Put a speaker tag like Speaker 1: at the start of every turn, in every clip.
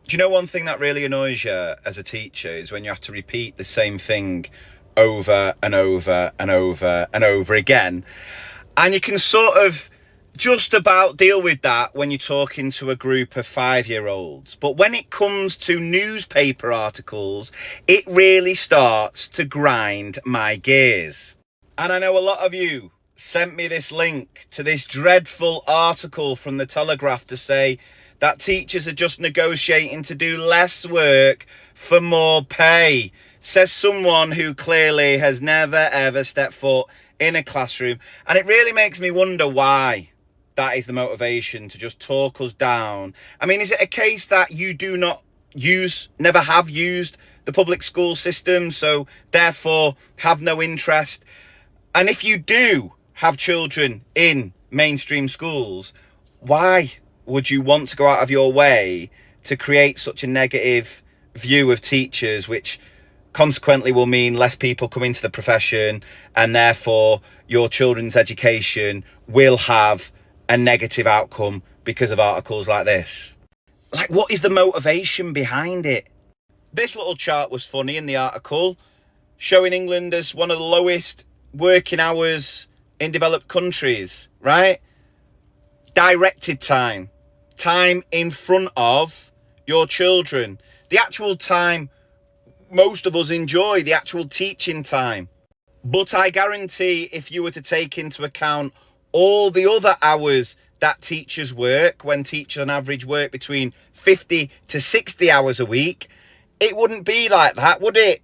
Speaker 1: Do you know one thing that really annoys you as a teacher is when you have to repeat the same thing over and over and over and over again? And you can sort of just about deal with that when you're talking to a group of 5-year-olds. But when it comes to newspaper articles, it really starts to grind my gears. And I know a lot of you sent me this link to this dreadful article from the Telegraph to say that teachers are just negotiating to do less work for more pay. Says someone who clearly has never ever stepped foot in a classroom. And it really makes me wonder why that is the motivation, to just talk us down. I mean, is it a case that you do not never have used the public school system, so therefore have no interest? And if you do have children in mainstream schools, why would you want to go out of your way to create such a negative view of teachers, which consequently will mean less people come into the profession, and therefore your children's education will have a negative outcome because of articles like this? Like, what is the motivation behind it? This little chart was funny in the article, showing England as one of the lowest working hours in developed countries, right? Directed time in front of your children, the actual time most of us enjoy, the actual teaching time. But I guarantee if you were to take into account all the other hours that teachers work, when teachers on average work between 50 to 60 hours a week, it wouldn't be like that, would it?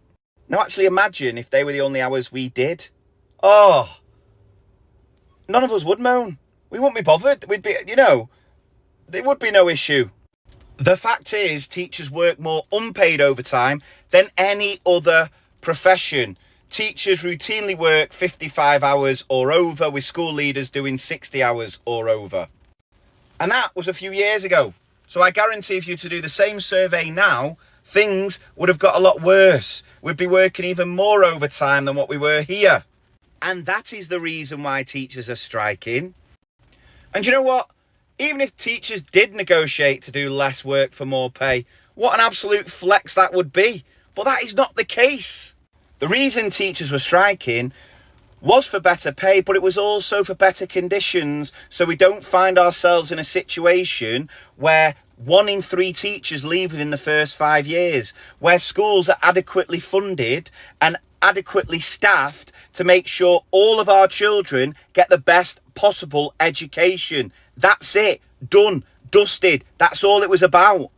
Speaker 1: Now actually imagine if they were the only hours we did. Oh, none of us would moan. We wouldn't be bothered. We'd be, there would be no issue. The fact is, teachers work more unpaid overtime than any other profession. Teachers routinely work 55 hours or over, with school leaders doing 60 hours or over. And that was a few years ago. So I guarantee if you were to do the same survey now, things would have got a lot worse. We'd be working even more overtime than what we were here. And that is the reason why teachers are striking. And you know what? Even if teachers did negotiate to do less work for more pay, what an absolute flex that would be. But that is not the case. The reason teachers were striking was for better pay, but it was also for better conditions, so we don't find ourselves in a situation where 1 in 3 teachers leave within the first 5 years, where schools are adequately funded and adequately staffed to make sure all of our children get the best possible education. That's it. Done. Dusted. That's all it was about.